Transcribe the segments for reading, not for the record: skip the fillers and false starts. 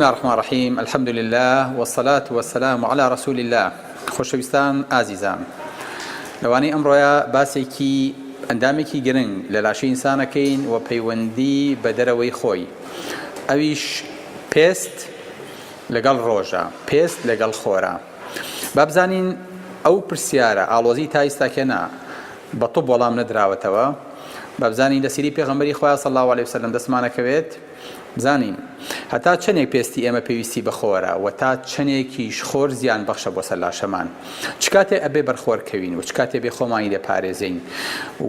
الله الرحمن الرحيم الحمد لله والصلاة والسلام على رسول الله. خۆشەویستان ئازیزان، لەوانەی ئەمڕۆیە باسێکی ئەندامێکی گرنگ لە لاشەی ئینسانەکەین و پەیوەندی بە دەرەوەی خۆی، ئەویش پێست لەگەڵ ڕۆژە، پێست لەگەڵ خۆرە. با بزانین ئەو پرسیارە ئاڵۆزی تا ئێستاکەنا بە تۆ وەڵام نەدراوەتەوە. با بزانین لە سیری پێغەمبەری خۆی صلی الله علیه وسلم دەستمانەکەوێت بزانین هەتا چەندێک پێستی ئێمە پێویستی بە خۆرە و تا چەندێکیش خۆر زیان بەخشە بۆ سەر لاشەمان، چ کاتێک ئەبێ بەرخۆرکەوین و چ کاتێک بێ خۆمانی لێپارێزین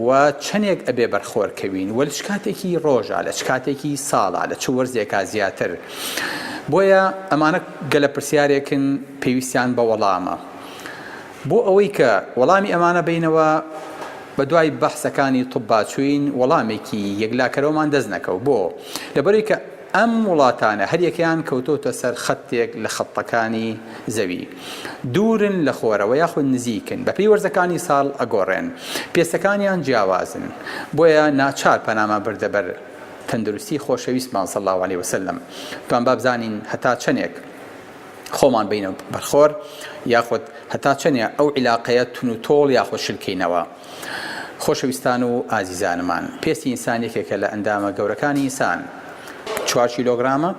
و چەندێک ئەبێ بەرخۆرکەوین و لە چ کاتێکی ڕۆژە، لە چ کاتێکی ساڵە، لە چ وەرزێکا زیاتر. بۆیە ئەمانە گەلە پرسیارێکن پێویستیان بە وەڵامە. بۆ ئەوەی کە وەڵامی ئەمانە بینەوە بە دوای بەحسەکانی طباچوین وەڵامێکی یەکلاکەرەوەمان دەست نەکەوت، بۆ لەبەرەوەی کە ئەم وڵاتانە هەر یەکیان کەوتۆتە سەر خەتێک لە خەتەکانی زەوی، دوورن لە خۆرەوە یاخود نزیکن، بە پێی وەرزەکانی ساڵ ئەگۆڕێن، پێستەکانیان جیاوازن، بۆیە ناچار پەنامان بردەبەر تەندروستی خۆشەویستمان صلی الله علیه وسلم. توان با بزانین هەتا چەندێک خۆمان بینە بەرخۆر یاخود هەتا چەندێک ئەو عیلاقەیە تون و تۆڵ یاخود شلکەینەوە. خۆشەویستان و ئازیزانمان، پێستی ئینسانێکێکە لە ئەندامە گەورەکانی ئینسان 4 کیلۆگرامە،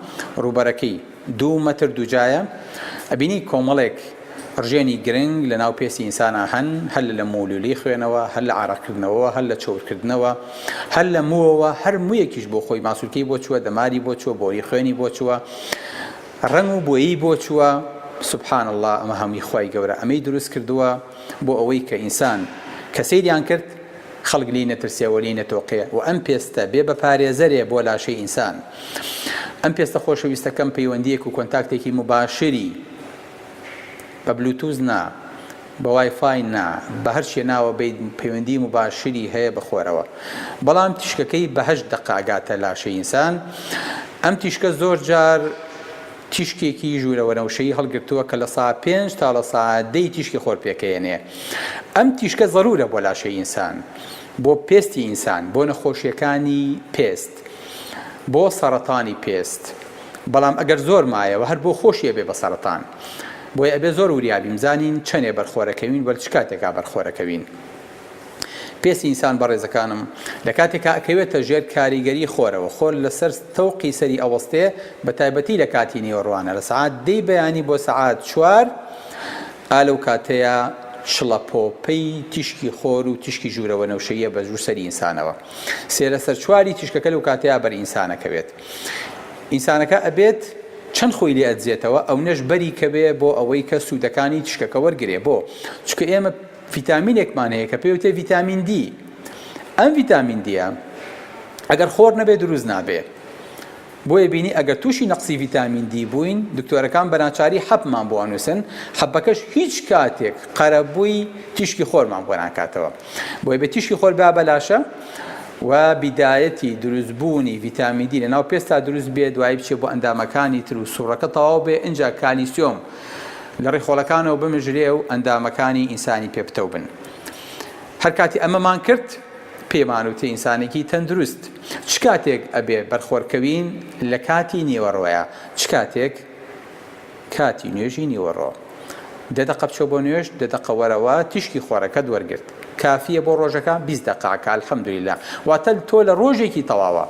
ڕووبەرەکەی 2 مەتر دووجایە. ئەبینی کۆمەڵێک ڕژێنی گرنگ لە ناو پێستی ئینسانە هەن، هەر لە مولولی خوێنەوە، هەر لە عارەقکردنەوە، هەر لە چۆرکردنەوە، هەر لە مووەوە، هەر مویەکیش بۆ خۆی ماسوولکەی بۆ چووە، دەماری بۆ چووە، بۆری خوێنی بۆ چووە، ڕەنگ و بۆیی بۆ چووە. سبحان الله، ئەمە هەمووی خوای گەورە ئەمەی دروست کردووە بۆ ئەوەی کە ئینسان کە سەیریان کرد خەڵک لی نەترسێوە لی نەتۆقێ و ئەم پێستە بێ بە پارێزەرێ بۆ لاشەی ئینسان. ئەم پێستە خۆشەویستەکەم پەیوەندیەک و کۆنتاکتێکی مباشری بە بلوتوز نا، بە وایفای نا، بە هەر شێ ناوە بیت پەیوەندی مباشری هەیە بە خۆرەوە، بەڵام تیشکەکەی بە 8 دقە ئاگاتە لاشەی ئینسان. ئەم تیشکە زۆر جار تیشکێکی ژوورەوەنەوشەی هەڵگرتووە کە لە ساعت 5 تا لە ساعت 10 تیشکی خۆر پێکەێنێ. ئەم تیشکە ضرورە بۆ لاشەی ئینسان، بۆ پێستی ئینسان، بۆ نەخۆشیەکانی پێست، بۆ سەرەتانی پێست. بەڵام ئەگەر زۆر مایەوە هەر بۆ خۆشیە بێ بە سەرەتان، بۆیە ئەبێ زۆر وریابی بزانین چەندێ بەرخۆرەکەوین وەل چ کاتێکا بەرخۆرەکەوین. پێستی ئینسان بەڕێزەکانم لە کاتێکا ئەکەوێتە ژێر کاریگەری خۆرەوە، خۆر لەسەر تەوقی سەری ئەوەستێ، بە تایبەتی لە کاتی نێوەڕوانە لە سەعات 10 بەیانی بۆ سەعات 4 ئالەو کاتەیە شڵەپۆپەی تیشکی خۆر و تیشکی ژوورەوەنەوشەیە بە ژوور سەری ئینسانەوە. سێرە سەر چواری تیشکەکە لەو کاتەیە بەر ئینسانەکەوێت. ئینسانەکە ئەبێت چەند خۆی لێ ئەدزێتەوە، ئەو نەش بەری کە بێ بۆ ئەوەی کە سوودەکانی تیشکەکە وەرگرێ، بۆ چکە ئێمە ڤیتامینێکمان هەیە کە پێوتێ ڤیتامین دی. ئەم ڤیتامین دیە ئەگەر خۆر نەبێ دروست نابێ. بۆیە بینی ئەگەر تووشی نەقسی ڤیتامین دی بووین، دکتۆرەکان بەناچاری حەبمان بۆ ئەنووسن، حەبەکەش هیچ کاتێک قەرەبووی تیشکی خۆرمان بۆ ناکاتەوە. بۆیە بێ تیشکی خۆر با بەلاشە و بیدایەتی دروستبوونی ڤیتامین دی لە ناو پێستا دروست بێ، دوایی بچێ بۆ ئەندامەکانی تر و سوڕەکە تەواو بێ، ئینجا کالیسیۆم لە ڕێخۆڵەکانەوە بمژرێ و ئەندامەکانی ئینسانی پێبتەو بن. هەر کاتی ئەمەمان کرد پێمان وتە ئینسانێکی تەندروست. چ کاتێک ئەبێ بەرخۆرکەوین؟ لە کاتی نیوەڕۆیە. چ کاتێک؟ کاتی نوێژی نیوەڕۆ. 10 دقە بچۆ بۆ نوێژ، 10 دقە وەرەوە تیشکی خۆرەکەت وەرگرت. کافیە بۆ ڕۆژەکە 20 دقەکە، ئەلحەمدولیلا. واتە تۆ لە ڕۆژێکی تەواوە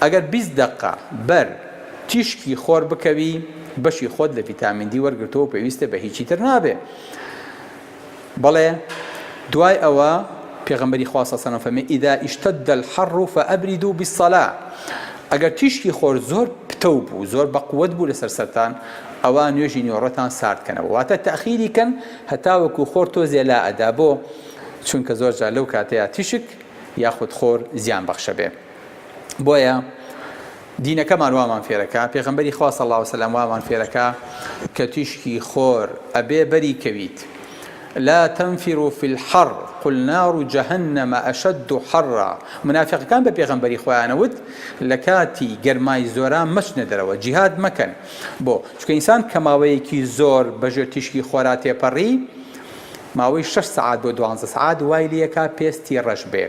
ئەگەر 20 دقە بەر تیشکی خۆر بکەوی، بەشی خۆت لە ڤیتامین دی وەرگرتەوە، پێویستە بە هیچی تر نابێ. بەڵێ دوای ئەوە پێغەمبەری خوا صلی الله علیه و سلم فەرمێ ئیذا اشتد الحر فأبردوا بالصلاة. ئەگەر تیشکی خۆر زۆر پتەو بوو، زۆر بەقووەت بوو لەسەر سەرتان، ئەوە نوێژی نیوەڕۆتان ساردکەنەوە، واتە تەخیری کەن هەتا وەکو خۆر تۆزێ لا ئەدا، بۆ چونکە زۆر جار لەو کاتەیە تیشک یاخود خۆر زیان بەخشە بێ. بۆیە دینەکەمان وامان فێرەکە، پێغەمبەری خوا صلی الله علیه و سلم وامان فێرەکە کە تیشکی خۆر ئەبێ بەری کەویت. لا تنفروا في الحر قل نار جهنم أشد حرا. منافقان بە پێغەمبەری خۆیانەوت لە کاتی گەرمای زۆران مەچنە دەرەوە، جیهاد مەکەن، بۆ چونکە ئینسان کە ماوەیەکی زۆر بەژێر تیشکی خۆرا تێپەڕی، ماوەی 6 سعات بۆ 12 سعات وای لێکا پێستی ڕەش بێ.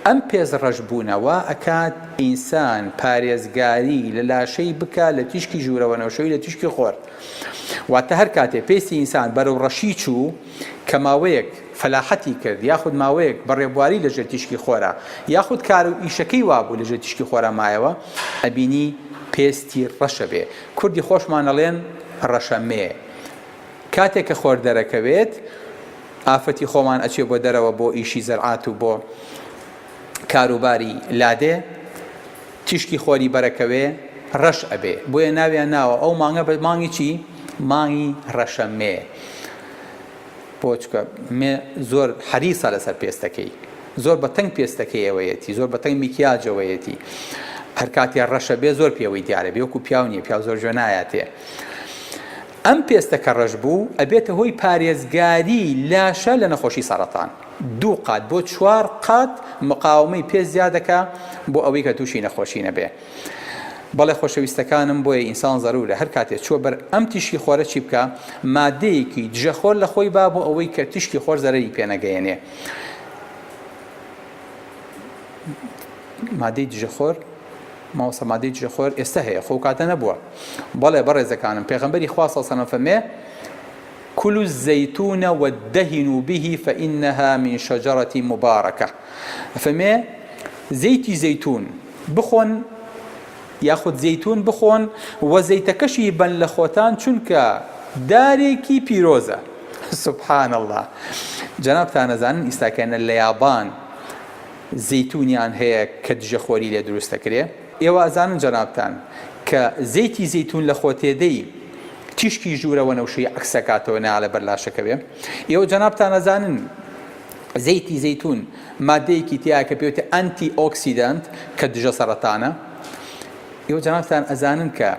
ئەم پێز ڕەشبوونەوە ئەکات ئینسان پارێزگاری لە لاشەی بکە لە تیشکی ژوورەوە نەوشەوی لە تیشکی خۆر. واتە هەر کاتێ پێستی ئینسان بەرەو ڕەشی چوو کە ماوەیەک فەلاحەتی کرد یاخود ماوەیەک بەڕێبواری لەژێر تیشکی خۆرە یاخود کار و ئیشەکەی وابوو لەژێر تیشکی خۆرە مایەوە ئەبینی پێستی ڕەشە بێ. کوردی خۆشمان ئەڵێن ڕەشەمێ. کاتێک کە خۆر دەرەکەوێت ئافەتی خۆمان ئەچێ بۆ دەرەوە بۆ ئیشی زەرعات و بۆ کاروباری لادێ تیشکی خۆری بەرەکەوێ ڕەش ئەبێ. بۆیە ناویان ناوە ئەو مانگە بە مانگی چی؟ مانگی ڕەشەمێ. بۆچکە مێ زۆر حەریسە لەسەر پێستەکەی، زۆر بەتەنگ پێستەکەیەوەیەتی، زۆر بەتەنگ میکیاجەوەیەتی. هەر کاتی ڕەشە بێ زۆر پێوەی دیارە بێ وەکو پیاو نییە، پیاو زۆر جوێنایەتێ. ئەم پێستەکە ڕەش بوو ئەبێتە هۆی پارێزگاری لاشە لە نەخۆشی سەرەتان. 2 قات بۆ 4 قات مقاومەی پێ زیادەکە بۆ ئەوەی کە تووشی نەخۆشی نەبێ. بەڵێ خۆشەویستەکانم بۆیە ئینسان زەرورە هەر کاتێک چوە بەر ئەم تیشکی خۆرە چی بکە؟ مادەیەکی دژەخۆر لە خۆی با بۆ ئەوەی کە تیشکی خۆر زەرەری پێ نەگەیەنێ. مادەی دژەخۆر ماوەسە مادەی دژەخۆر ئێستا هەیە خۆ کاتە نەبووە. بەڵێ بەڕێزەکانم پێغەمبەری خوا صلی الله علیه و سلم فەرمێ كلوا الزيتون وادهنوا به فإنها من شجرة مباركة. فەرمێ زەیتی زەیتون بخۆن یاخود زەیتون بخۆن و زەیتەکەشی بەن لە خۆتان چونکە دارێکی پیرۆزە. سبحان الله. جەنابتان ئەزانن ئیستاکەنە لە یابان زەیتونیان هەیە کە دژەخۆری لێ دروست دەکرێ. ئێوە ئەزانن جەنابتان کە زەیتی زەیتون لە خۆ تێدەی تیشکی ژوورەوە نەوشەی عەکسەکاتەوە نایە لەبەر لاشەکەوێ. ئێوە جەنابتان ئەزانن زەیتی زەیتون مادەیەکی تایە کە پێوتە ئەنتی ئۆکسیدانت کە دژە سەرەتانە. ئێوە جەنابتان ئەزانن کە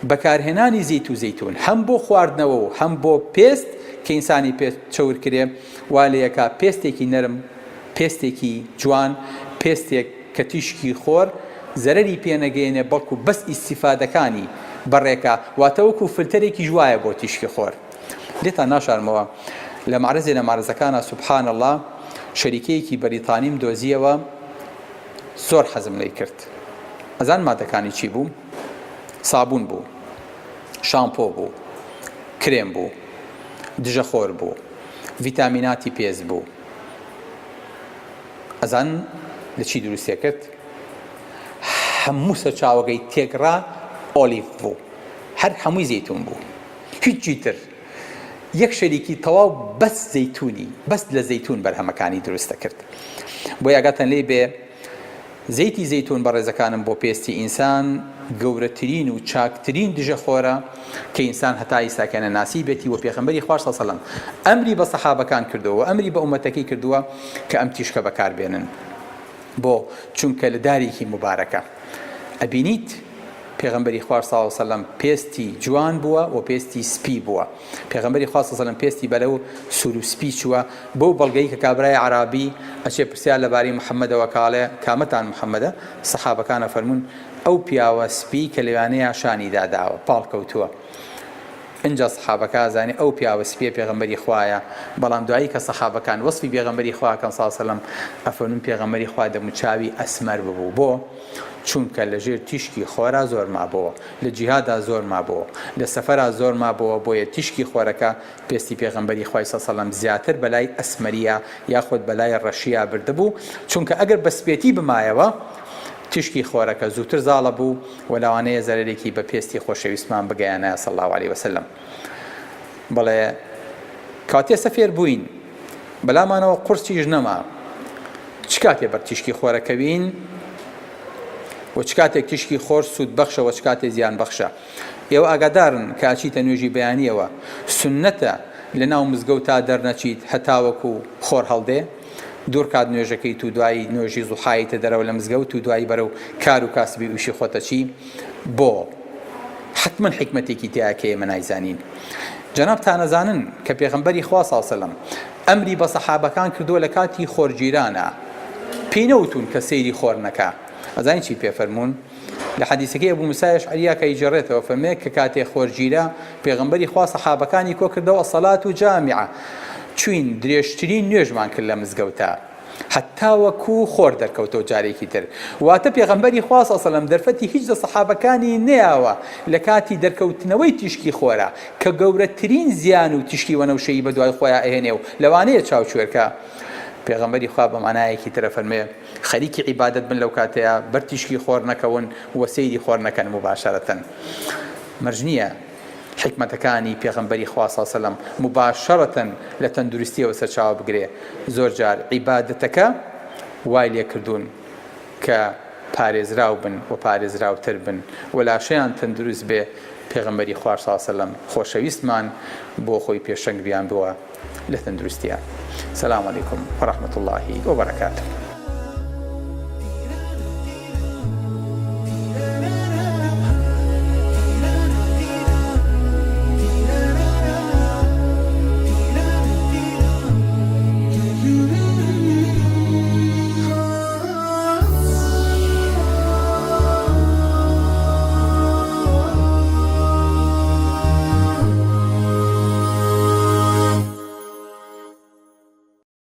بەکارهێنانی زەیت و زەیتون هەم بۆ خواردنەوە و هەم بۆ پێست کە ئینسانی پێ چەور کرێ وا لێیەکە پێستێکی نەرم، پێستێکی جوان، پێستێک کە تیشکی خۆر زەرەری پێنەگەێنێ بەڵکو بەس ئیستیفادەکانی بەڕێکە واتە وەکو فلتەرێکی جوایە بۆ تیشکی خۆر. لێتان ناشارمەوە لە معرزێ لە معرزەکانە سوبحان الله شەریکەیەکی بەریتانیم دۆزیەوە زۆر حەزم لێی کرد. ئەزان مادەکانی چی بوو؟ سابوون بوو، شامپۆ بوو، کرێم بوو، دژەخۆر بوو، ڤیتامیناتی پێز بوو. ئەزان لە چی دروستیە کرد؟ هەموو سەرچاوەکەی تێکڕا ئۆلیڤ بوو، هەر هەمووی زەیتون بوو، هیچی تر. یەک شەریکی تەواو بەس زەیتونی، بەس لە زەیتون بەرهەمەکانی دروستە کرد. بۆ یاگاتان لێ بێ زەیتی زەیتون بەڕێزەکانم بۆ پێستی ئینسان گەورەترین و چاکترین دژەخۆرە کە ئینسان هەتا ئیساکەنە ناسی بێتی و پێغەمبەری خوا صلی الله علیه و سلم ئەمری بە سەحابەکان کردووە، ئەمری بە ئومەتەکەی کردووە کە ئەم تیشکە بەکاربێنن بۆ چونکە لە دارێکی مبارەکە. ئەبینیت پێغەمبەری خوا صلی الله علیه و سلم پێستی جوان بووە و پێستی سپی بووە. پێغەمبەری خوا صلی الله علیه و سلم پێستی بەرەو سوور و سپی چووە بۆ بەڵگەی کە کابرای عرابی ئەچێ پرسیار لەباری محەممەدەوە کاڵێ کامەتان محەممەدە؟ سەحابەکانە فەرموون ئەو پیاوە سپی کە لەوانەیە شانی داداوە پاڵ کەوتووە. اینجا سەحابەکە زانی ئەو پیاوە سپیە پێغەمبەری خوایە. بەڵام دوایی کە سەحابەکان وەسفی پێغەمبەری خواکەن صلی الله علیه و سلم ئەفەرمون پێغەمبەری خوا دەموچاوی ئەسمەر ببوو. بۆ چونکە لە ژێر تیشکی خۆرا زۆر مابەوە، لە جیهادا زۆر مابەوە، لە سەفەرا زۆر مابەوە. بۆیە تیشکی خۆرەکە پێستی پێغەمبەری خوای صلی الله علیه و سلم زیاتر بەلای ئەسمەریە یاخود بەلای ڕەشیە بردبوو. چونکە ئەگەر بەسپێتی بمایەوە تیشکی خۆرەکە زووتر زاڵە بوو و لەوانەیە زەرەرێکی بە پێستی خۆشەویستمان بگەیانە صلی الله علیه و سلم. بەڵێ کاتێ سەفێر بووین بەلامانەوە قورسیش نەما چ کاتێ بەر تیشکی خۆرەکەوین و چ کاتێک تیشکی خۆر سوود بەخشە و چ کاتێ زیان بەخشە. ئێوە ئاگادارن کە ئاچیتە نوێژی بەیانیەوە سنەتە لە ناو مزگەوتا دەرنەچیت هەتاوەکو خۆر هەڵدێ دوور کات نوێژەکەی تو دوایی نوێژی زوحایتە دەرەوە لە مزگەوت و دوایی بەرەو کار و کاسبی وشی خۆتە چی بۆ حتمما حکمتێکی تیاکە ئێمە نایزانین. جەنابتان ئەزانن کە پێغەمبەری خوا صلی الله علیه و سلم ئەمری بە سەحابەکان کردووە لە کاتی خۆرگیرانە پێی نەوتون کە سەیری خۆر نەکا. ئەزانین چی پێفەرموون؟ لە حەدیثەکەی ئەبوو موسای ئەشعەریە کە ئیجێڕێتەوە فەرمێ کە کاتێ خۆرگیرە پێغەمبەری خوا سەحابەکانی کۆ کردەوە سەلات و جامیعە چوین درێژترین نوێژمان کرد لە مزگەوتە حتا وەکو خۆر دەرکەوتەوە جارێکی تر واتە پێغەمبەری خوا صلی الله علیه و سلم دەرفەتی هیچ لە سەحابەکانی نەیاوە لە کاتی دەرکەوتنەوەی تیشکی خۆرە کە گەورەترین زیان و تیشکی وەنەوشەیی بە دوای خۆیان ئەهێنێ و لەوانەیە چاوچوێرکە پێغەمبەری خوا بە مانایەکی ترە فەرمێ خەریکی عیبادەت بن لەو کاتەیە بەر تیشکی خۆر نەکەون و سەیری خۆر نەکەن مباشەرەتەن مەرج نییە حکمەتەکانی پێغەمبەری خوا صلی الله علیه و سلم مباشەرەتەن لە تەندروستیەوە سەرچاوە بگرێ زۆر جار عیبادەتەکە وای لێ کردوون کە پارێزراو بن و پارێزراوتر بن و لاشەیان تەندروست بێ پێغەمبەری خوا صلی الله علیه و سلم خۆشەویستمان بۆ خۆی پێشەنگ بیان بووە لە تەندروستیە. سلام علیکم و رحمة الله وبركاته.